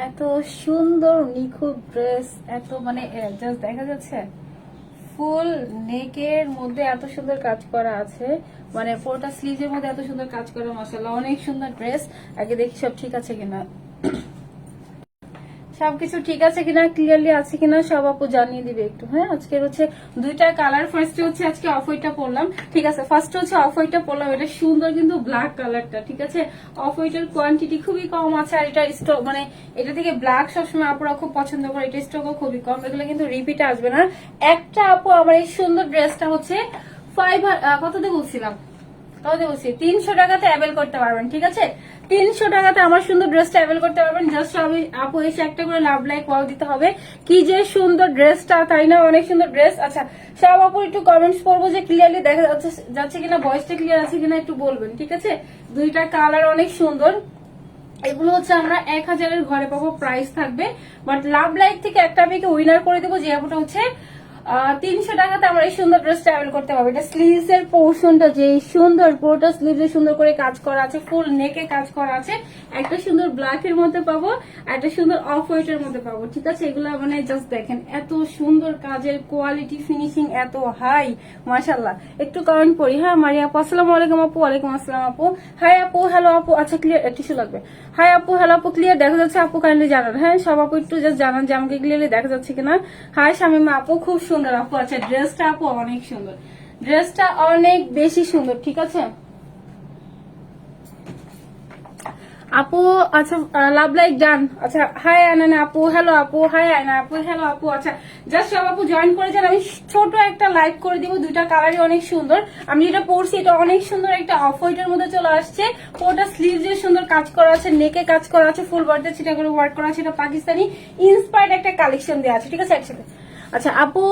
এত সুন্দর নিখুঁত ড্রেস, এত মানে জাস্ট দেখা যাচ্ছে ফুল নেকের মধ্যে এত সুন্দর কাজ করা আছে, মানে পুরোটা স্লিভের মধ্যে এত সুন্দর কাজ করা, মাশাআল্লাহ অনেক সুন্দর ড্রেস। আগে দেখি সব ঠিক আছে কিনা, সবকিছু ঠিক আছে কিনা, ক্লিয়ারলি আছে কিনা সব আপু জানিয়ে দিবে একটু। হ্যাঁ, আজকে হচ্ছে দুইটা কালার, ফার্স্ট হচ্ছে আজকে অফ হোয়াইটটা পরলাম, ঠিক আছে, ফার্স্ট হচ্ছে অফ হোয়াইটটা পরলাম, এটা সুন্দর কিন্তু ব্ল্যাক কালারটা, ঠিক আছে। অফ হোয়াইটের কোয়ান্টিটি খুবই কম আছে, আর এটা স্টক মানে এটা থেকে ব্ল্যাক সবসময় আপুরা খুব পছন্দ করে, এটা স্টকও খুবই কম, এগুলো কিন্তু রিপিট আসবে না। একটা আপু আমার এই সুন্দর ড্রেসটা হচ্ছে কততে বলছিলাম, তাহলে বলছি 300 টাকাতে অ্যাভেল করতে পারবেন, ঠিক আছে। 300 টাকাতে আমার সুন্দর ড্রেসটা অ্যাভেল করতে পারবেন। জাস্ট আমি আপু এসে একটা করে লাভ লাইক ওয়াও দিতে হবে। কি যে সুন্দর ড্রেসটা, তাই না? অনেক সুন্দর ড্রেস। আচ্ছা, সব আপু একটু কমেন্টস করবো যে ক্লিয়ারলি দেখা যাচ্ছে কিনা, ভয়েসটা ক্লিয়ার আছে কিনা একটু বলবেন, ঠিক আছে। দুইটা কালার অনেক সুন্দর। এগুলো হচ্ছে আমরা 1000-এর ঘরে পাবো, প্রাইস থাকবে। বাট লাভ লাইক থেকে একটা আমি উইনার করে দেবো, যে আপুটা হচ্ছে 300 টাকাতে আমরা এই সুন্দর ড্রেসটা অ্যাভেল করতে পারবো। এটা স্লিভস এর পোর্শনটা যে সুন্দর, পুরোটা স্লিভসে সুন্দর করে কাজ করা আছে, ফুল নেকে কাজ করা আছে। একটা সুন্দর ব্ল্যাক এর মধ্যে পাবো, একটা সুন্দর অফ হোয়াইট এর মধ্যে পাবো, ঠিক আছে। এগুলো মানে জাস্ট দেখেন এত সুন্দর কাজের কোয়ালিটি, ফিনিশিং এত হাই, মাশাআল্লাহ। একটু কমেন্ট পড়ি। হ্যাঁ মারিয়া আপু, আসসালামু আলাইকুম আপু। ওয়ালাইকুম আসসালাম আপু। হাই আপু, হ্যালো আপু। আচ্ছা ক্লিয়ার, টিস্যু লাগবে। হাই আপু, হ্যালো আপু, ক্লিয়ার দেখা যাচ্ছে আপু? কাইন্ডলি জানান। হ্যাঁ সব আপু একটু জাস্ট জানান যে আমাকে ক্লিয়ারলি দেখা যাচ্ছে কিনা। হাই শামিমা আপু, খুব সুন্দর আপু। আচ্ছা, ড্রেসটা আপু অনেক সুন্দর, ড্রেসটা অনেক বেশি সুন্দর, ঠিক আছে আপু। আচ্ছা, লাভ লাইক ডান। আচ্ছা, হাই আনানা আপু, হ্যালো আপু। হাই আয়না আপু, হ্যালো আপু। আচ্ছা, জাস্ট সব আপু জয়েন করে যান। আমি ছোট একটা লাইক করে দিব। দুইটা কালারই অনেক সুন্দর। আমি যেটা পরছি এটা অনেক সুন্দর, একটা অফ হোয়াইটের মধ্যে চলে আসছে। পুরোটা স্লিভস এর সুন্দর কাজ করা আছে, নেকে কাজ করা আছে, ফুল বডিতে ছিটা করে ওয়ার্ক করা আছে। এটা পাকিস্তানি ইন্সপায়ার্ড একটা কালেকশন দেওয়া আছে, ঠিক আছে একসাথে। আচ্ছা আপু,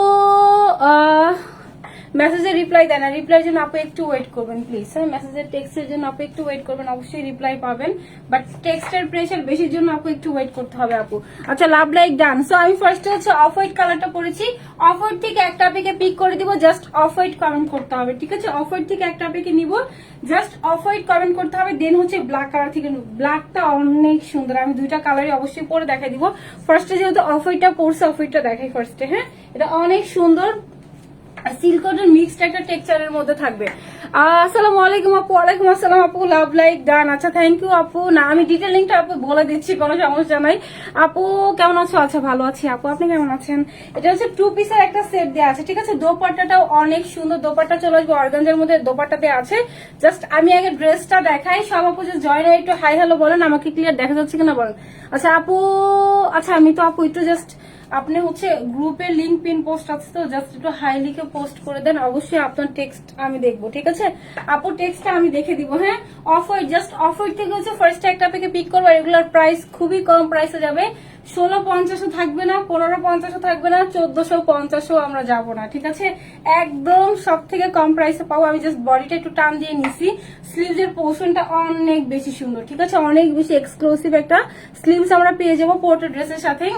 মেসেজের রিপ্লাই দেন না, রিপ্লাই জন্য আপু একটু ওয়েট করবেন প্লিজ। হ্যাঁ, মেসেজের টেক্সটের জন্য আপু একটু ওয়েট করবেন, অবশ্যই রিপ্লাই পাবেন, বাট টেক্সটের প্রেশার বেশির জন্য আপু একটু ওয়েট করতে হবে আপু। আচ্ছা, লাভ লাইক ডান। সো আমি ফার্স্টে হচ্ছে অফ হোয়াইট কালারটা পরেছি, অফ হোয়াইট থেকে একটা আপেকে পিক করে দিব, জাস্ট অফ হোয়াইট কমেন্ট করতে হবে, ঠিক আছে। অফ হোয়াইট থেকে একটা আপেকে নিব, জাস্ট অফ হোয়াইট কমেন্ট করতে হবে। দেন হচ্ছে ব্ল্যাক কালার থেকে, ব্ল্যাকটা অনেক সুন্দর, আমি দুইটা কালারই অবশ্যই পরে দেখাই দিব। ফার্স্টে যেহেতু অফ হোয়াইটটা পরছে, অফ হোয়াইটটা দেখাই ফার্স্টে। হ্যাঁ, এটা অনেক সুন্দর, সিল্কটের মিক্সড একটা টেক্সচারের মধ্যে থাকবে। আসসালামু আলাইকুম আপু। ওয়ালাইকুম আসসালাম আপু, লাভ লাইক ডান। আচ্ছা, থ্যাংক ইউ আপু। না আমি ডিটেলিংটা আপু বলে দিচ্ছি, কোনো সমস্যা নাই। আপু কেমন আছো? আচ্ছা ভালো আছি আপু, আপনি কেমন আছেন? এটা হচ্ছে 2 পিসের একটা সেট দেওয়া আছে, ঠিক আছে। দোপাট্টাটাও অনেক সুন্দর, দোপাট্টা চলে আসবে অর্গানজার মধ্যে, দোপাট্টাতে আছে। জাস্ট আমি আগে ড্রেসটা দেখাই, সব আপু যে জয়েন একটু হাই হ্যালো বলেন, আমাকে ক্লিয়ার দেখা যাচ্ছে কিনা বলেন। আচ্ছা আপু, আচ্ছা আমি তো আপু একটু জাস্ট, আপনি হচ্ছে গ্রুপের লিংক পিন পোস্ট আছে তো, জাস্ট একটু হাই লিখে পোস্ট করে দেন, অবশ্যই আপনার টেক্সট আমি দেখবো, ঠিক আছে আপু। টেক্সটটা আমি দেখে দিব। হ্যাঁ, off white, just off white থেকে হচ্ছে ফার্স্ট একটা থেকে পিক করবো। রেগুলার প্রাইস খুবই কম প্রাইসে যাবে, 1650 থাকবে না, 1550 থাকবে না, 1450 আমরা যাব না, ঠিক আছে। একদম সব থেকে কম প্রাইসে পাবো। আমি জাস্ট বডিটা একটু টান দিয়ে নিছি, স্লিভস এর পোর্শনটা অনেক বেশি সুন্দর, ঠিক আছে, অনেক বেশি এক্সক্লুসিভ একটা স্লিভস আমরা পেয়ে যাবো পোর্ট্রে ড্রেসের সাথে।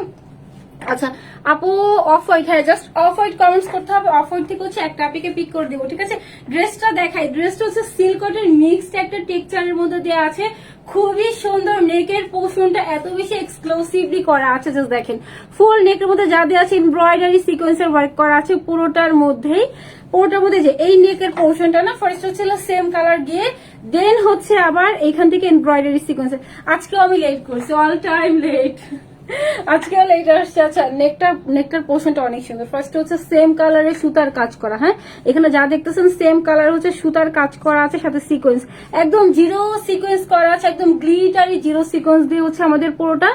আচ্ছা আপু, অফ হোয়াইট, হ্যাঁ জাস্ট অফ হোয়াইট কমেন্টস করতে হবে। অফ হোয়াইট থেকে হচ্ছে একটা আপিকে পিক করে দিব, ঠিক আছে। ড্রেসটা দেখাই, ড্রেসটা হচ্ছে সিল্কটের মিক্সড একটা টেক্সচারের মধ্যে দেওয়া আছে, খুবই সুন্দর। নেকের পোর্শনটা এত বেশি এক্সক্লুসিভলি করা আছে, জাস্ট দেখেন ফুল নেকের মধ্যে যা দেওয়া আছে, এমব্রয়ডারি সিকোয়েন্সের ওয়ার্ক করা আছে পুরোটার মধ্যেই। পুরোটার মধ্যে যে এই নেকের পোর্শনটা না, ফার্স্ট হচ্ছে সেম কালার গিয়ে, দেন হচ্ছে আবার এইখান থেকে এমব্রয়ডারি সিকোয়েন্স। আজকেও আমি লেট করছি, অল টাইম লেট, আজকেও লেট আসছে। আচ্ছা, নেকটার পোর্শনটা অনেক সুন্দর। ফার্স্ট হচ্ছে সেম কালারের সুতার কাজ করা। হ্যাঁ, এখানে যা দেখতেছেন সেম কালার হচ্ছে সুতার কাজ করা আছে, সাথে সিকোয়েন্স একদম জিরো সিকোয়েন্স করা আছে, একদম গ্লিটারি জিরো সিকোয়েন্স দিয়ে হচ্ছে আমাদের পুরোটা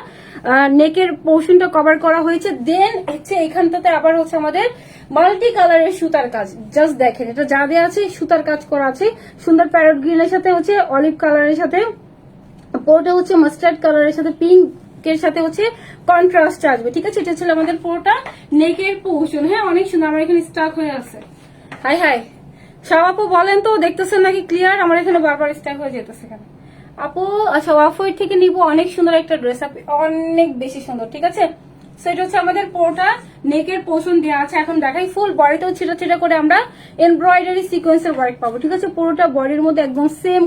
নেকের পোর্শনটা কভার করা হয়েছে। দেন হচ্ছে এখানটাতে আবার হচ্ছে আমাদের মাল্টি কালারের সুতার কাজ, জাস্ট দেখেন এটা যা দেওয়া আছে সুতার কাজ করা আছে, সুন্দর প্যারট গ্রিনের সাথে হচ্ছে অলিভ কালারের সাথে, পুরোটা হচ্ছে মাস্টার্ড কালারের সাথে পিঙ্ক এর সাথে হচ্ছে কন্ট্রাস্ট আসবে, ঠিক আছে। এটা ছিল আমাদের পুরোটা নেকের পোর্শন। হ্যাঁ, অনেক সুন্দর। আমার এখানে স্টাক হয়ে আছে, হাই হাই সব আপু বলেন তো, দেখতেছেন নাকি ক্লিয়ার? আমার এখানে বারবার স্টাক হয়ে যেতেছে কেন আপু? আচ্ছা, অফ হোয়াইট থেকে নিব, অনেক সুন্দর একটা ড্রেস, আপনি অনেক বেশি সুন্দর, ঠিক আছে। সো এটা হচ্ছে আমাদের পুরোটা নেকের পোর্শন দেওয়া আছে। এখন দেখাই ফুল বডিতেও ছিটা ছিটা করে আমরা এমব্রয়ডারি সিকোয়েন্সের ওয়ার্ক পাবো, ঠিক আছে। পুরোটা বডির মধ্যে একদম সেম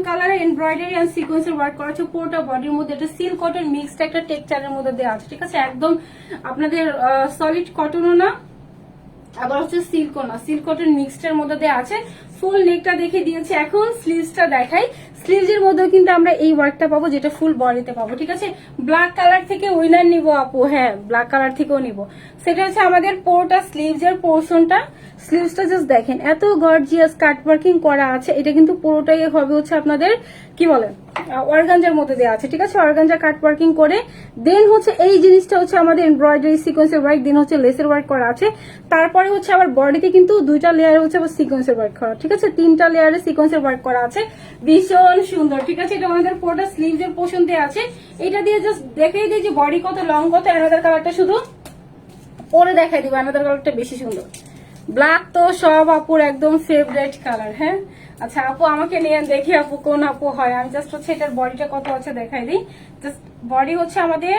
কালারের এমব্রয়ডারি এন্ড সিকোয়েন্সের ওয়ার্ক করা আছে পুরোটা বডির মধ্যে। এটা সিল্ক কটন মিক্সড একটা টেক্সচারের মধ্যে দেওয়া আছে, ঠিক আছে। একদম আপনাদের সলিড কটনও না, আবার হচ্ছে সিল্কও না, সিল্ক কটন মিক্সড এর মধ্যে দেওয়া আছে। ফুল নেকটা দেখে দিয়েছে, এখন স্লিভসটা দেখাই। স্লিভস এর মধ্যেও কিন্তু আমরা এই ওয়ার্কটা পাবো যেটা ফুল বডিতে পাবো, ঠিক আছে। ব্ল্যাক কালার থেকে উইনার নিব আপু, হ্যাঁ ব্ল্যাক কালার থেকেও নিব। সেটা হচ্ছে আমাদের পুরোটা স্লিভস এর পোর্শনটা। স্লিভসটা জাস্ট দেখেন এত গর্জিয়াস কাট ওয়ার্কিং করা আছে। এটা কিন্তু পুরোটাই হবে হচ্ছে আপনাদের কি বলে অর্গানজার মধ্যে দেওয়া আছে, ঠিক আছে। অর্গানজা কাট ওয়ার্কিং করে দেন হচ্ছে এই জিনিসটা হচ্ছে আমাদের এমব্রয়ডারি সিকোয়েন্সের ওয়ার্ক, দেন হচ্ছে লেসের ওয়ার্ক করা আছে। তারপরে হচ্ছে আবার বডিতে কিন্তু 2টা লেয়ার হচ্ছে আবার সিকোয়েন্সের ওয়ার্ক করা, ঠিক আছে। 3টা লেয়ারে সিকোয়েন্সের ওয়ার্ক করা আছে, ভীষণ সুন্দর, ঠিক আছে। এটা আমাদের পুরোটা স্লিভস এর পোর্শন দিয়ে আছে। এটা দিয়ে জাস্ট দেখাই দিই যে বডি কত লং কত। অ্যানাদার কালারটা শুধু পরে দেখাই দিব, অ্যানাদার কালারটা বেশি সুন্দর। ব্ল্যাক তো সব আপুর একদম ফেভারিট কালার, হ্যাঁ। আচ্ছা আপু আমাকে নিয়ে দেখি আপু কোন আপু হয়। আমি জাস্ট হচ্ছে এটার বডিটা কত আছে দেখাই দিই। জাস্ট বডি হচ্ছে আমাদের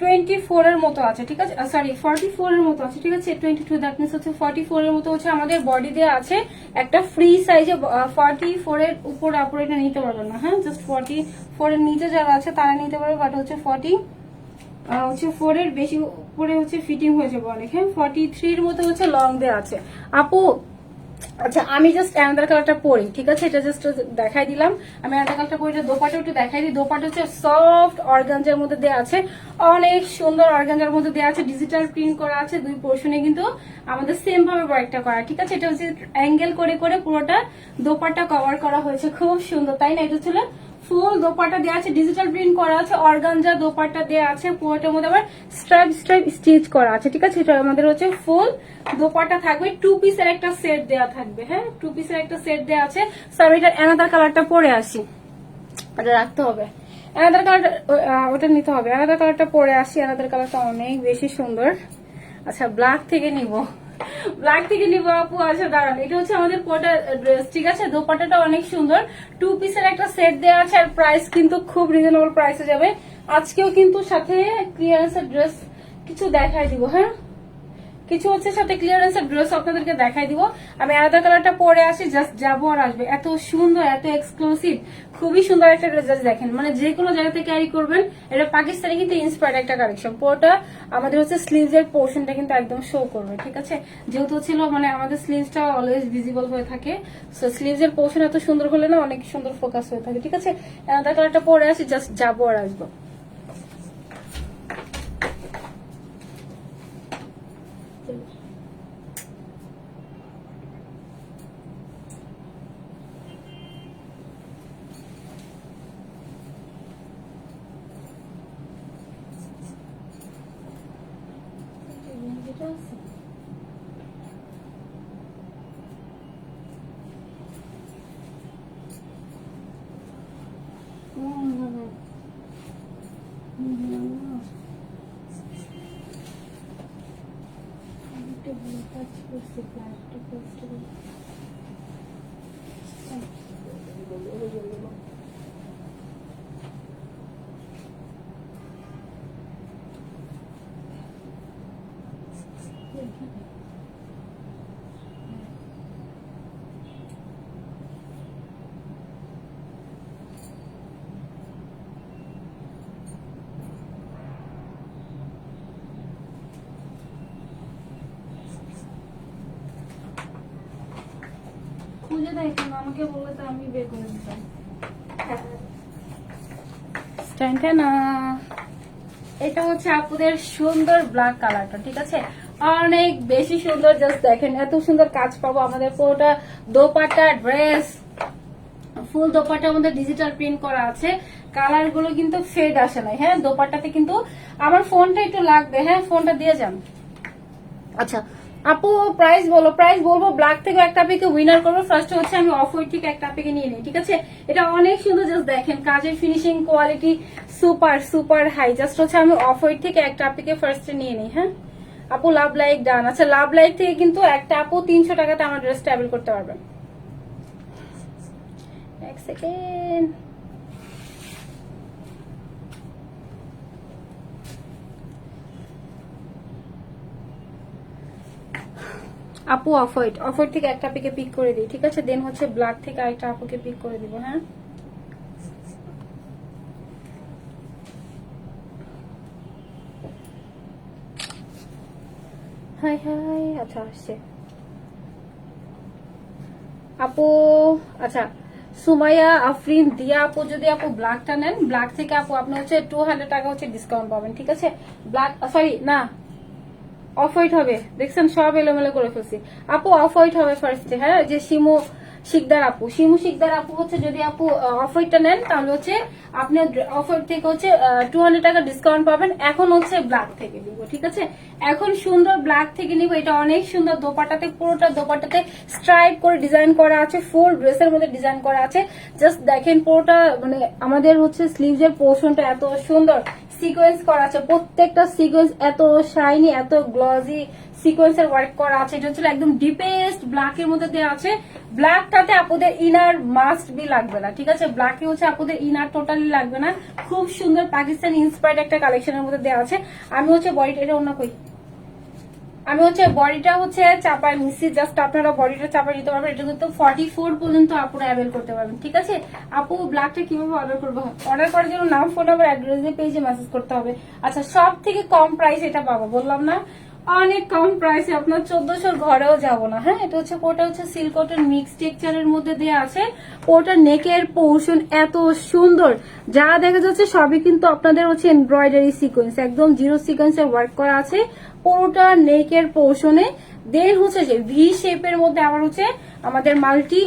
24 এর মতো আছে, ঠিক আছে। সরি 44 এর মতো আছে, ঠিক আছে। 22 দ্যাট মিন্স হচ্ছে 44 এর মতো হচ্ছে আমাদের বডি দেওয়া আছে। একটা ফ্রি সাইজে 44 এর উপরে আপুর এটা নিতে পারবেন না, হ্যাঁ। জাস্ট 44 এর নিচে যারা আছে তারা নিতে পারবে, বাট হচ্ছে 4 এর বেশি উপরে হচ্ছে ফিটিং হয়ে যাবে অনেক, হ্যাঁ। 43 এর মতো হচ্ছে লং দেওয়া আছে আপু। আচ্ছা আমি জাস্ট অ্যানাদার কালারটা পরি, ঠিক আছে। এটা জাস্ট দেখাই দিলাম। আমি অ্যানাদার কালারটা পরি। দোপাটা একটু দেখাই দিই। দোপাটা হচ্ছে সফট অর্গানজার মধ্যে দেওয়া আছে, অনেক সুন্দর অর্গানজার মধ্যে দেওয়া আছে। ডিজিটাল প্রিন্ট করা আছে, দুই পোর্শনে কিন্তু আমাদের সেম ভাবে ওয়ার্কটা করা, ঠিক আছে। এটা হচ্ছে অ্যাঙ্গেল করে করে পুরোটা দোপাটা কভার করা হয়েছে, খুব সুন্দর, তাই না। এটা ছিল ফুল দোপাটা দেওয়া আছে, ডিজিটাল প্রিন্ট করা আছে, অর্গানজা দোপাটা দেওয়া আছে। পুরোটার মধ্যে আবার স্ট্রাইপ স্টিচ করা আছে, ঠিক আছে। এটা আমাদের হচ্ছে ফুল দোপাটা থাকবে। 2 পিসের একটা সেট দেওয়া থাকবে, হ্যাঁ। 2 পিসের একটা সেট দেওয়া আছে। সো এটার অ্যানাদার কালারটা পরে আসি, এটা রাখতে হবে। অ্যানাদার কালারটা ওটা নিতে হবে। অ্যানাদার কালারটা পরে আসি। অ্যানাদার কালারটা অনেক বেশি সুন্দর। আচ্ছা ব্ল্যাক থেকে নিব আপু। আচ্ছা দাঁড়ান, এটা হচ্ছে আমাদের পুরোটা ড্রেস, ঠিক আছে। দোপাটাটা অনেক সুন্দর। 2 পিসের একটা সেট দেওয়া আছে, আর প্রাইস কিন্তু খুব রিজনেবল প্রাইসে যাবে। আজকেও কিন্তু সাথে ক্লিয়ারেন্সের ড্রেস কিছু দেখাই দিব, হ্যাঁ। কিছু হচ্ছে সাথে ক্লিয়ারেন্সের ড্রেস আপনাদেরকে দেখাই দিব। আমি আলাদা কালারটা পরে আসি, জাস্ট যাবো আর আসবে। এত সুন্দর, এত এক্সক্লুসিভ, খুবই সুন্দর একটা ড্রেস। জাস্ট দেখেন, মানে যে কোনো জায়গাতে ক্যারি করবেন। এটা পাকিস্তানি কিন্তু ইন্সপায়ার্ড একটা কালেকশন। পুরোটা আমাদের হচ্ছে স্লিভস এর পোর্শনটা কিন্তু একদম শো করবে, ঠিক আছে। যেহেতু ছিল মানে আমাদের স্লিভসটা অলওয়েজ ভিজিবল হয়ে থাকে, সো স্লিভস এর পোর্শন এত সুন্দর হলে না অনেক সুন্দর ফোকাস হয়ে থাকে, ঠিক আছে। আলাদা কালারটা পরে আসি, জাস্ট যাবো আর আসবো। খুঁজে দেখুন, আমাকে বললে তো আমি বের করে দিতাম। এটা হচ্ছে আপুদের সুন্দর ব্ল্যাক কালারটা, ঠিক আছে। অনেক বেশি সুন্দর, জাস্ট দেখেন এত সুন্দর কাজ পাবো আমাদের পুরোটা দোপাট্টা ড্রেস। ফুল দোপাট্টা আমাদের ডিজিটাল প্রিন্ট করা আছে। কালার গুলো কিন্তু ফেড আসে নাই, হ্যাঁ। দোপাট্টাতে কিন্তু আমার ফোনটা একটু লাগবে, হ্যাঁ। ফোনটা দিয়ে যান। আচ্ছা আপু প্রাইস বলো। প্রাইস বলবো, ব্ল্যাক থেকে একটা আপেকে উইনার করবো। ফার্স্ট হচ্ছে আমি অফ হোয়াইট থেকে একটা আপেকে নিয়ে নিই, ঠিক আছে। এটা অনেক সুন্দর, জাস্ট দেখেন কাজের finishing quality super super high. Just হচ্ছে আমি অফ হোয়াইট থেকে একটা আপেকে ফার্স্টে নিয়ে নিই, হ্যাঁ। আপু লাভ লাইক ডান। আচ্ছা লাভ লাইক থেকে কিন্তু একটা আপু 300 টাকাতে আমার ড্রেস ট্রাভেল করতে পারবেন। এক সেকেন্ড। আপু অফ হোয়াইট থেকে একটা আপুকে পিক করে দিই, ঠিক আছে? দেন হচ্ছে ব্ল্যাক থেকে আরেকটা আপুকে পিক করে দিব। হ্যাঁ, হাই হাই। আচ্ছা আসছে আপু। আচ্ছা, সুমাইয়া আফরিন দিয়া আপু, যদি আপু ব্ল্যাকটা নেন, ব্ল্যাক থেকে আপু আপনি হচ্ছে 200 টাকা হচ্ছে ডিসকাউন্ট পাবেন, ঠিক আছে? ব্ল্যাক, সরি না, অফ হোয়াইট হবে। দেখছেন সব এলোমেলো করে ফেলছি। আপু অফ হোয়াইট হবে ফার্স্টে। হ্যাঁ, যে শিমু শিকদার আপু হচ্ছে, যদি আপু অফ হোয়াইটটা নেন তাহলে হচ্ছে আপনি অফ হোয়াইট থেকে হচ্ছে 200 টাকা ডিসকাউন্ট পাবেন। এখন হচ্ছে ব্ল্যাক থেকে নিব, ঠিক আছে? এখন সুন্দর ব্ল্যাক থেকে নিব। এটা অনেক সুন্দর, দোপাট্টাতে পুরোটা দোপাট্টাতে স্ট্রাইপ করে ডিজাইন করা আছে, ফুল ড্রেসের মধ্যে ডিজাইন করা আছে। জাস্ট দেখেন পুরোটা, মানে আমাদের হচ্ছে স্লিভসের পোর্শনটা এত সুন্দর সিকোয়েন্স করা আছে, প্রত্যেকটা সিকোয়েন্স এত শাইনি, এত গ্লজি সিকোয়েন্সের ওয়ার্ক করা আছে। এটা হচ্ছে একদম ডিপেস্ট ব্ল্যাক এর মধ্যে দেওয়া আছে। ব্ল্যাকটাতে আপনাদের ইনার মাস্ট বি লাগবে না, ঠিক আছে? ব্ল্যাকে হচ্ছে আপনাদের ইনার টোটালি লাগবে না। খুব সুন্দর পাকিস্তান ইন্সপায়ার্ড একটা কালেকশনের মধ্যে দেওয়া আছে। আমি হচ্ছে বডিটা, এটা অন্য কই, আমি হচ্ছে বডিটা হচ্ছে চাপায় নিচ্ছি, জাস্ট আপনারা বডিটা চাপায় নিতে পারবেন। এটা কিন্তু 44 পর্যন্ত আপনারা অ্যাভেল করতে পারবেন, ঠিক আছে? আপু ব্ল্যাকটা কিভাবে অর্ডার করবো? অর্ডার করার জন্য নাম, ফোন নাম্বার, অ্যাড্রেস দিয়ে পেজে মেসেজ করতে হবে। আচ্ছা, সব থেকে কম প্রাইস এটা পাবো, বললাম না অনেক কম প্রাইসে, আপনার 1400 ঘরেও যাবো না। হ্যাঁ, এটা হচ্ছে কোটা হচ্ছে সিল্ক কটন মিক্স টেক্সচারের মধ্যে দেওয়া আছে। কোটা নেকের পোর্শন এত সুন্দর, যা দেখা যাচ্ছে সবই কিন্তু আপনাদের হচ্ছে এমব্রয়ডারি সিকোয়েন্স, একদম জিরো সিকোয়েন্সের ওয়ার্ক করা আছে পুরোটা নেকের পোর্শনে। দেন হচ্ছে যে ভি শেপের মধ্যে আবার হচ্ছে আমাদের মাল্টি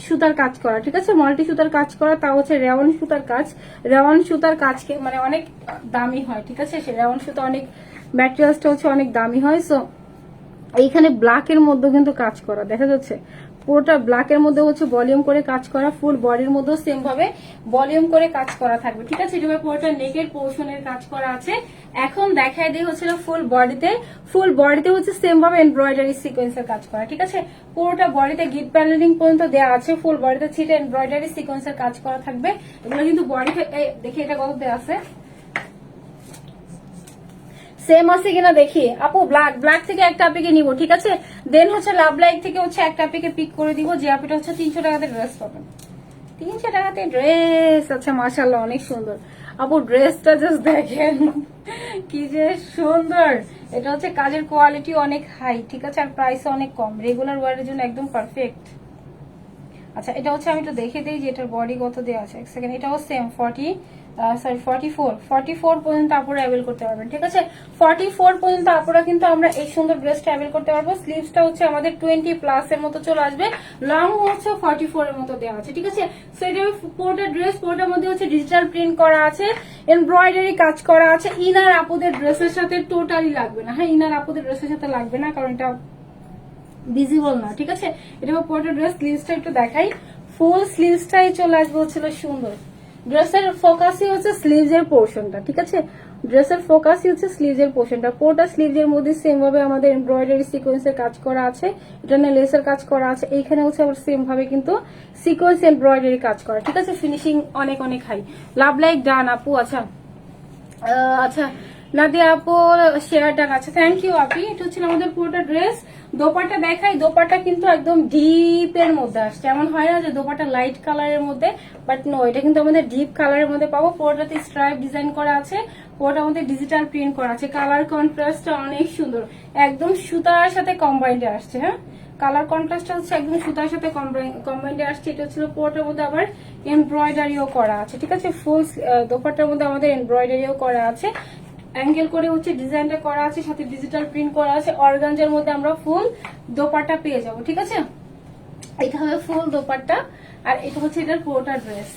সুতার কাজ করা, ঠিক আছে? মাল্টি সুতার কাজ করা, তা হচ্ছে রেওয়ান সুতার কাজ। রেওয়ান সুতার কাজকে মানে অনেক দামি হয়, ঠিক আছে? সে রেওয়ান সুতা অনেক, ম্যাটেরিয়ালসটা হচ্ছে অনেক দামি হয়। সো এইখানে ব্ল্যাক এর মধ্যে কিন্তু কাজ করা দেখা যাচ্ছে, পুরোটা ব্ল্যাক এর মধ্যে হচ্ছে ভলিউম করে কাজ করা, ফুল বডির মধ্যে সেম ভাবে ভলিউম করে কাজ করা থাকবে, ঠিক আছে? এটা পুরোটা নেকের পোর্শনের কাজ করা আছে। এখন দেখাই দিয়ে হচ্ছিল ফুল বডিতে হচ্ছে সেম ভাবে এমব্রয়ডারি সিকোয়েন্সের কাজ করা, ঠিক আছে? পুরোটা বডিতে গিট প্যানেলিং পর্যন্ত দেওয়া আছে, ফুল বডিতে ছিটে এমব্রয়ডারি সিকোয়েন্সের কাজ করা থাকবে। এগুলো কিন্তু বডিতে, দেখি এটা কত দেওয়া আছে, সেম আছে কিনা দেখি। আপু ব্ল্যাক থেকে একটা আপিকে নিব, ঠিক আছে? দেন হচ্ছে লাভ লাইক থেকে হচ্ছে একটা আপিকে পিক করে দিব, যে আপিটা হচ্ছে 300 টাকাতে ড্রেস পাবেন। 300 টাকাতে ড্রেস, আচ্ছা মাশাআল্লাহ অনেক সুন্দর। আপু ড্রেসটা জাস্ট দেখেন কি যে সুন্দর। এটা হচ্ছে কাজের কোয়ালিটি অনেক হাই, ঠিক আছে? আর প্রাইস অনেক কম, রেগুলার ওয়ারের জন্য একদম পারফেক্ট। আচ্ছা, এটা হচ্ছে আমি একটু দেখে দিই যে এটার বডি কত দেওয়া আছে, এক সেকেন্ড। এটাও সেম 44 পর্যন্ত আপনারা অ্যাভেল করতে পারবেন, ঠিক আছে? 44 পর্যন্ত আপনারা কিন্তু আমরা এই সুন্দর ড্রেসটা অ্যাভেল করতে পারবো। স্লিভসটা হচ্ছে আমাদের 20+ এর মতো চলে আসবে, লং হচ্ছে 44 এর মতো দেওয়া আছে, ঠিক আছে? সো এটা পুরোটা ড্রেস, পুরোটার মধ্যে হচ্ছে ডিজিটাল প্রিন্ট করা আছে, এমব্রয়ডারি কাজ করা আছে। ইনার আপুদের ড্রেসের সাথে টোটালি লাগবে না। হ্যাঁ, ইনার আপুদের ড্রেসের সাথে লাগবে না, কারণ এটা ভিজিবল না, ঠিক আছে? এটা পুরোটা ড্রেস। স্লিভসটা একটু দেখাই, ফুল স্লিভসটাই চলে আসবে হচ্ছিল সুন্দর। ড্রেসের ফোকাসই হচ্ছে স্লিভসের পোর্শনটা, ঠিক আছে? ড্রেসের ফোকাসই হচ্ছে স্লিভসের পোর্শনটা। পুরোটা স্লিভসের মধ্যে সেম ভাবে আমাদের এমব্রয়ডারি সিকোয়েন্সের কাজ করা আছে, এটা নিয়ে লেসের কাজ করা আছে। এইখানে হচ্ছে আবার সেম ভাবে কিন্তু সিকোয়েন্স এমব্রয়ডারি কাজ করা, ঠিক আছে? ফিনিশিং অনেক অনেক হাই। লাভ লাইক ডান আপু। আচ্ছা আচ্ছা, নাদিয়া আপু শেয়ারটা আছে, থ্যাংক ইউ আপি। এটা হচ্ছে আমাদের পুরোটা ড্রেস। দোপাট্টা দেখাই, দোপাট্টা কিন্তু একদম ডিপ এর মধ্যে আসছে। এমন হয় না যে দোপাট্টা লাইট কালারের মধ্যে, বাট নো, এটা কিন্তু আমাদের ডিপ কালারের মধ্যে পাবো। পুরোটাতে স্ট্রাইপ ডিজাইন করা আছে, পুরোটা আমাদের ডিজিটাল প্রিন্ট করা আছে। কালার কন্ট্রাস্টটা অনেক সুন্দর, একদম সুতার সাথে কম্বাইন্ডে আসছে। হ্যাঁ, কালার কন্ট্রাস্টটা হচ্ছে একদম সুতার সাথে কম্বাইন্ডে আসছে। এটা হচ্ছিল পুরোটার মধ্যে আবার এমব্রয়ডারিও করা আছে, ঠিক আছে? ফুল দোপাট্টার মধ্যে আমাদের এমব্রয়ডারিও করা আছে, অ্যাঙ্গেল করে হচ্ছে ডিজাইনটা করা আছে, সাথে ডিজিটাল প্রিন্ট করা আছে। অর্গানজার মধ্যে আমরা ফুল দোপাট্টা পেয়ে যাবো, ঠিক আছে? এটা হবে ফুল দোপাট্টা, আর এটা হচ্ছে এটার পুরোটা ড্রেস।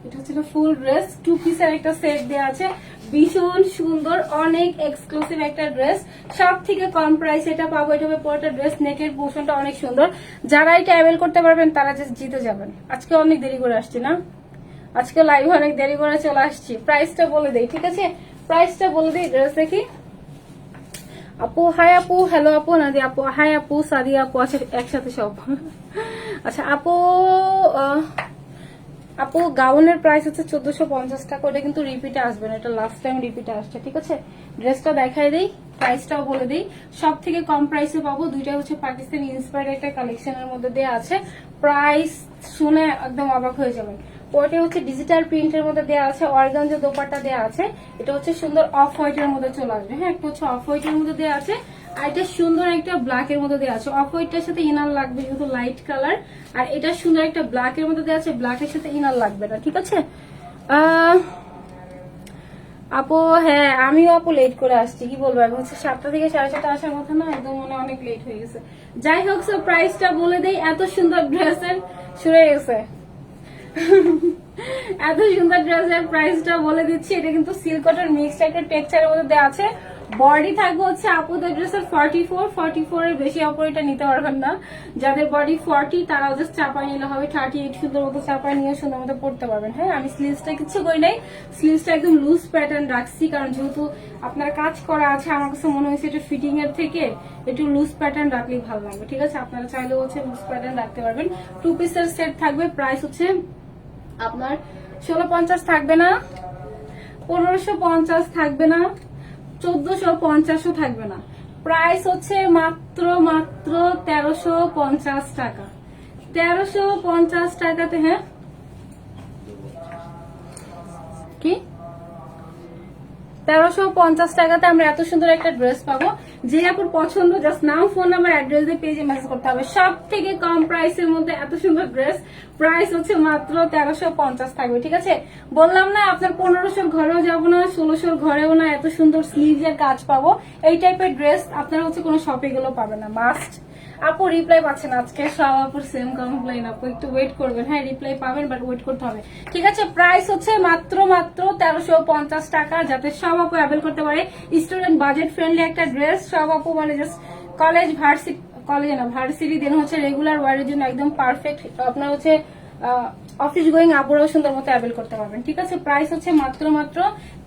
এটা হচ্ছে ফুল ড্রেস, 2 পিসের একটা সেট দেওয়া আছে, ভীষণ সুন্দর, অনেক এক্সক্লুসিভ একটা ড্রেস। সব থেকে কম প্রাইস এটা পাবো। এটা হবে পুরোটা ড্রেস, নেকের পোর্শনটা অনেক সুন্দর। যারা এটা অ্যাভেল করতে পারবেন তারা জাস্ট জিতে যাবেন। আজকে অনেক দেরি করে আসছি না, আজকে লাইভ অনেক দেরি করে চলে আসছি। প্রাইসটা বলে দেই, ঠিক আছে? প্রাইসটা বলে দিই, ড্রেস দেখি। আপু হাই আপু, হ্যালো আপু, নাদি আপু হাই আপু, সাদিয়া আপু আছে একসাথে সব। আচ্ছা আপু, আপু গাউনের প্রাইস হচ্ছে 1450 টাকা। ওটা কিন্তু রিপিটে আসবে না, এটা লাস্ট টাইম রিপিটে আসছে, ঠিক আছে? ড্রেসটা দেখাই দেই। প্রাইসটাও বলে দিই, সব থেকে কম প্রাইসে পাবো। দুইটা হচ্ছে পাকিস্তানি ইন্সপায়ার্ড একটা কালেকশনের মধ্যে দেওয়া আছে। প্রাইস শুনে একদম অবাক হয়ে যাবেন। ওটা হচ্ছে ডিজিটাল প্রিন্টের মধ্যে দেওয়া আছে, অর্গানজা দোপাট্টা দেওয়া আছে। এটা হচ্ছে সুন্দর অফ হোয়াইটের মধ্যে চলে আসবে। হ্যাঁ, একটা হচ্ছে অফ হোয়াইটের মধ্যে দেওয়া আছে, আর এটা সুন্দর একটা ব্ল্যাক এর মধ্যে দেওয়া আছে। অফ হোয়াইটটার সাথে ইনার লাগবে যেহেতু লাইট কালার, আর এটা সুন্দর একটা ব্ল্যাক এর মধ্যে দেওয়া আছে, ব্ল্যাকের সাথে ইনার লাগবে না, ঠিক আছে। আপু হ্যাঁ, আমিও আপু লেট করে আসছি, কি বলবো, এখন হচ্ছে 7টা থেকে 7:30 আসার কথা না, একদম মনে অনেক লেট হয়ে গেছে। যাই হোক, সো প্রাইসটা বলে দেই। এত সুন্দর ড্রেসের শুরু হয়ে গেছে এত সুন্দর ড্রেসের প্রাইসটা বলে দিচ্ছি। এটা কিন্তু সিল্ক কটন মিক্সড একটা টেক্সচারের মধ্যে দেওয়া আছে। বডি থাকবে হচ্ছে আপুদের ড্রেসের 44 এর বেশি আপু এটা নিতে পারবেন না। যাদের বডি 40 তারাও জাস্ট চাপাই নিলে হবে। 38 সুন্দর মতো চাপাই নিয়ে সুন্দর মতো পড়তে পারবেন। হ্যাঁ, আমি স্লিভসটা কিছু করি নাই, স্লিভসটা একদম লুজ প্যাটার্ন রাখছি, কারণ যেহেতু আপনার কাজ করা আছে, আমার কাছে মনে হয়েছে এটা ফিটিং এর থেকে একটু লুজ প্যাটার্ন রাখলেই ভালো লাগবে, ঠিক আছে। আপনারা চাইলেও হচ্ছে লুজ প্যাটার্ন রাখতে পারবেন। 2 পিসের সেট থাকবে। প্রাইস হচ্ছে আপনার 1650 থাকবে না, 1550 থাকবে না, 1450 থাকবে না। প্রাইস হচ্ছে মাত্র 1350 টাকা। 1350 টাকাতে, হ্যাঁ কি 1350 টাকাতে আমরা এত সুন্দর একটা ড্রেস পাবো। যে আপুর পছন্দ জাস্ট নাম, ফোন নাম্বার, অ্যাড্রেস দিয়ে পেজে মেসেজ করতে হবে। সব থেকে কম প্রাইসের মধ্যে এত সুন্দর ড্রেস, প্রাইস হচ্ছে মাত্র 1350 থাকবে, ঠিক আছে। বললাম না আপনার 1500 ঘরেও যাবো না, 1600 ঘরেও না, এত সুন্দর স্লিভের কাজ পাবো। এই টাইপের ড্রেস আপনারা হচ্ছে কোনো শপে গেলেও পাবেন না। মাস্ট। আপু রিপ্লাই পাচ্ছেন আজকে, সব আপুর সেম কমপ্লেইন। আপু একটু ওয়েট করবেন, হ্যাঁ রিপ্লাই পাবেন, বাট ওয়েট করতে হবে, ঠিক আছে। প্রাইস হচ্ছে মাত্র 1350 টাকা, যাতে সব আপু অ্যাভেল করতে পারে। স্টুডেন্ট বাজেট ফ্রেন্ডলি একটা ড্রেস, সব আপু মানে জাস্ট কলেজ ভার্সিটি, কলেজে না ভার্সিটি, দেন হচ্ছে রেগুলার ওয়ারের জন্য একদম পারফেক্ট। আপনার হচ্ছে অফিস গোয়িং আপুরাও সুন্দর মতো অ্যাভেল করতে পারবেন, ঠিক আছে। প্রাইস হচ্ছে মাত্র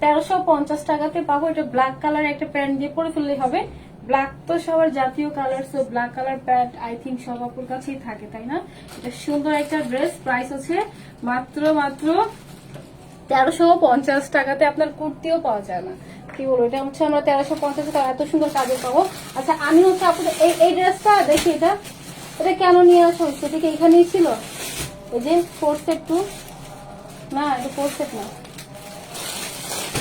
1350 টাকাতে পাবো। এটা ব্ল্যাক কালার একটা প্যান্ট দিয়ে পরে ফেললেই হবে। ব্ল্যাক তো সবার জাতীয় colour, so black colour pant I think সব আপুর কাছেই থাকে, তাই না। এটা সুন্দর একটা ড্রেস। প্রাইস হচ্ছে মাত্র 1350 টাকাতে। আপনার কুর্তিও পাওয়া যায় না, কি বলবো, এটা হচ্ছে আমরা 1350 টাকা এত সুন্দর কাজে পাবো। আচ্ছা, আমি হচ্ছে আপনাদের এই ড্রেসটা দেখি, এটা কেন নিয়ে আসা হচ্ছে, এটা কি এখানেই ছিল? এই যে 4 সেট 2 না, এটা 4 সেট না,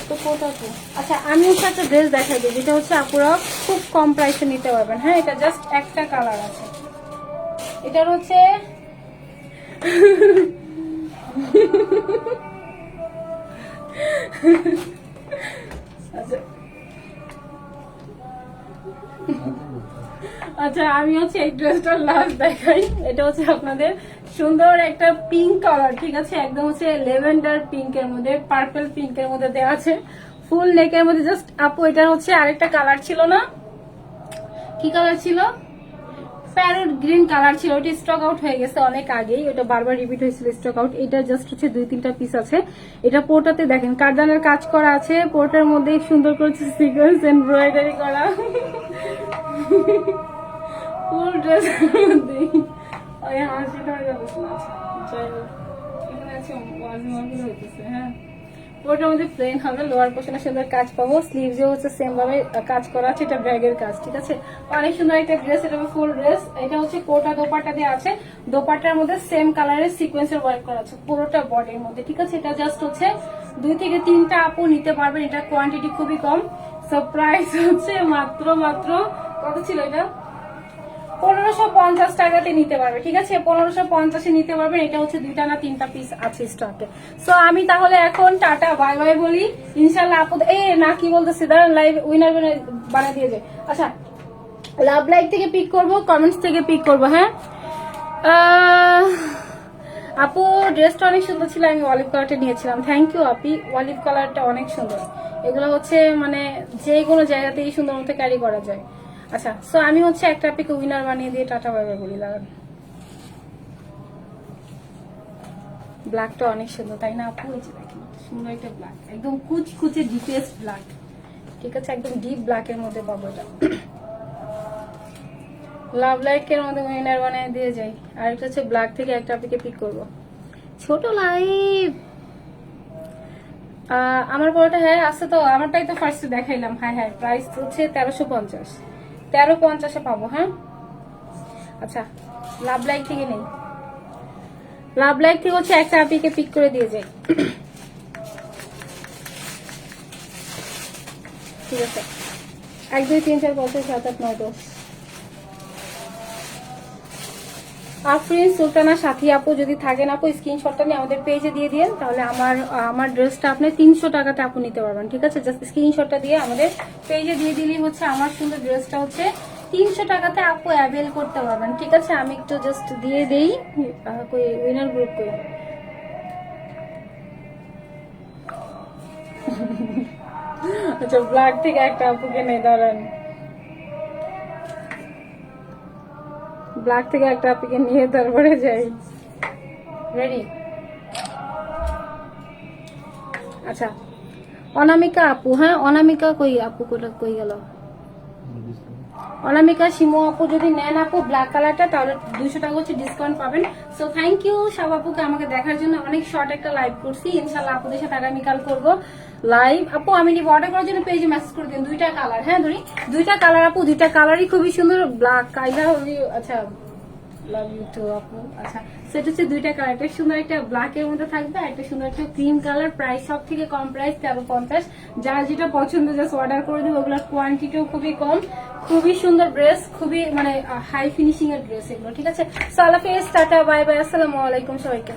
তো কোটা তো। আচ্ছা, আমি হচ্ছে একটা ড্রেস দেখাই দিই, যেটা হচ্ছে আপুরা খুব কম প্রাইসে নিতে পারবেন। হ্যাঁ, এটা জাস্ট একটা কালার আছে, এটার হচ্ছে আচ্ছা, আমি হচ্ছে এই ড্রেসটার লাস্ট দেখাই। এটা হচ্ছে আপনাদের সুন্দর একটা পিঙ্ক কালার, ঠিক আছে, একদম হচ্ছে লেভেন্ডার পিঙ্কের মধ্যে, পার্পল পিঙ্কের মধ্যে দেওয়া আছে, ফুল নেকের মধ্যে। জাস্ট আপু এটার হচ্ছে আরেকটা কালার ছিল না, কি কালার ছিল, প্যারট গ্রিন কালার ছিল, ওটা স্টক আউট হয়ে গেছে অনেক আগেই, ওটা বারবার রিপিট হয়েছিল স্টক আউট। এটা জাস্ট হচ্ছে 2-3টা পিস আছে। এটা পোর্টাতে দেখেন কারদানের কাজ করা আছে, পোর্টার মধ্যে সুন্দর করে সিকোয়েন্স এমব্রয়ডারি করা, ফুল ড্রেস মধ্যে ওই হাসিটা যাচ্ছে না। যাই হোক, এখানে আছে ওয়াজমাগুলো হইতেছে। হ্যাঁ, ওটার মধ্যে প্লেন হবে, লোয়ার পোর্শনে সুন্দর কাজ পাবো, স্লিভস হচ্ছে সেম ভাবে কাজ করা আছে, এটা ব্যাগের কাজ, ঠিক আছে। অনেক সুন্দর একটা ড্রেস, এটা ফুল ড্রেস। এটা হচ্ছে কোটা দোপাট্টা দিয়ে আছে, দোপাট্টার মধ্যে সেম কালারের সিকোয়েন্সের ওয়ার্ক করা আছে পুরোটা বডির মধ্যে, ঠিক আছে। এটা জাস্ট হচ্ছে 2 থেকে 3টা আপু নিতে পারবেন, এটা কোয়ান্টিটি খুবই কম। সো প্রাইস হচ্ছে মাত্র কত ছিল এটা, 1550 টাকাতে নিতে পারবে, ঠিক আছে। 1550 নিতে পারবেন। এটা হচ্ছে 2টা না 3টা পিস আছে স্টকে। সো আমি তাহলে এখন টাটা বাই বাই বলি, ইনশাল্লাহ আপু না কি বলতেছি, দাঁড়ান লাইভ উইনার বানিয়ে দিয়ে যায়। আচ্ছা, লাভ লাইক থেকে পিক করব, কমেন্টস থেকে পিক করব। হ্যাঁ আপু, ড্রেসটা অনেক সুন্দর ছিল, আমি অলিভ কালারটা নিয়েছিলাম। থ্যাংক ইউ আপি, অলিভ কালারটা অনেক সুন্দর। এগুলো হচ্ছে মানে যে কোনো জায়গাতেই সুন্দর মতো ক্যারি করা যায়। আচ্ছা, সো আমি হচ্ছে একটা আপিকে উইনার বানিয়ে দিয়ে টাটা বাই বাই বলি। দাঁড়ান, ব্ল্যাকটা অনেক সুন্দর, তাই না আপু? এই যে দেখেন সুন্দর একটা ব্ল্যাক, একদম কুচকুচে ডিপেস্ট ব্ল্যাক, ঠিক আছে, একদম ডিপ ব্ল্যাকের মধ্যে পাবো এটা। লাভ লাইকের মধ্যে উইনার বানিয়ে দিয়ে যাই। আর এটা হচ্ছে ব্ল্যাক থেকে একটা আপিকে পিক করবো। ছোট লাইভ আমার পরোটা হ্যাঁ আছে তো, আমারটাই তো ফার্স্টে দেখাইলাম। হ্যাঁ হ্যাঁ, প্রাইস হচ্ছে 1350, 1350-এ পাবো। হ্যাঁ আচ্ছা, লাভ লাইক থেকে নেই, লাভ লাইক থেকে হচ্ছে একটা আপিকে পিক করে দিয়ে যাই। ঠিক আছে, 1 2 3 4 5 6 7 8 9 10। আফরিন সুলতানা সাথী আপু যদি থাকেন আপু, স্ক্রিনশটটা নিয়ে আমাদের পেজে দিয়ে দিন, তাহলে আমার ড্রেসটা আপনি 300 টাকাতে আপু নিতে পারবেন। ঠিক আছে, জাস্ট স্ক্রিনশটটা দিয়ে আমাদের পেজে দিয়ে দিলেই হচ্ছে আমার সুন্দর ড্রেসটা হচ্ছে 300 টাকাতে আপু অ্যাভেল করতে পারবেন। ঠিক আছে, আমি একটু জাস্ট দিয়ে দেই। কই উইনার গ্রুপ কই? আচ্ছা, ব্ল্যাক থেকে একটা আপুকে নেই, দাঁড়ান। ব্ল্যাক থেকে একটা আপুকে নিয়ে তারপরে যাই। রেডি? আচ্ছা, অনামিকা আপু। হ্যাঁ অনামিকা কই আপু, কই গেল অনামিকা? শিমু আপু যদি নেন আপু ব্ল্যাক কালারটা, তাহলে 200 টাকা হচ্ছে ডিসকাউন্ট পাবেন। সো থ্যাংক ইউ সব আপুকে আমাকে দেখার জন্য। অনেক শর্ট একটা লাইভ করছি, ইনশাল্লাহ আপুদের সাথে আগামীকাল করবো লাইভ। আপু আমি নিব, অর্ডার করার জন্য পেজে মেসেজ করে দিন। 2টা কালার, হ্যাঁ ধরি 2টা কালার আপু, 2টা কালারই খুবই সুন্দর। ব্ল্যাক কাইলা হবে। আচ্ছা, লাভ ইউ টু আপু। আচ্ছা, সেটা হচ্ছে 2টা কালার, একটা সুন্দর একটা ব্ল্যাক এর মধ্যে থাকবে, একটা সুন্দর একটা ক্রিম কালার। প্রাইস সব থেকে কম প্রাইস 1350। যার যেটা পছন্দ জাস্ট অর্ডার করে দেবো। ওগুলোর কোয়ান্টিটিও খুবই কম, খুবই সুন্দর ড্রেস, খুবই মানে হাই ফিনিশিং এর ড্রেস এগুলো। ঠিক আছে, সো আল্লাহ হাফেজ, টাটা, বাই বাই, আসসালামু আলাইকুম সবাইকে।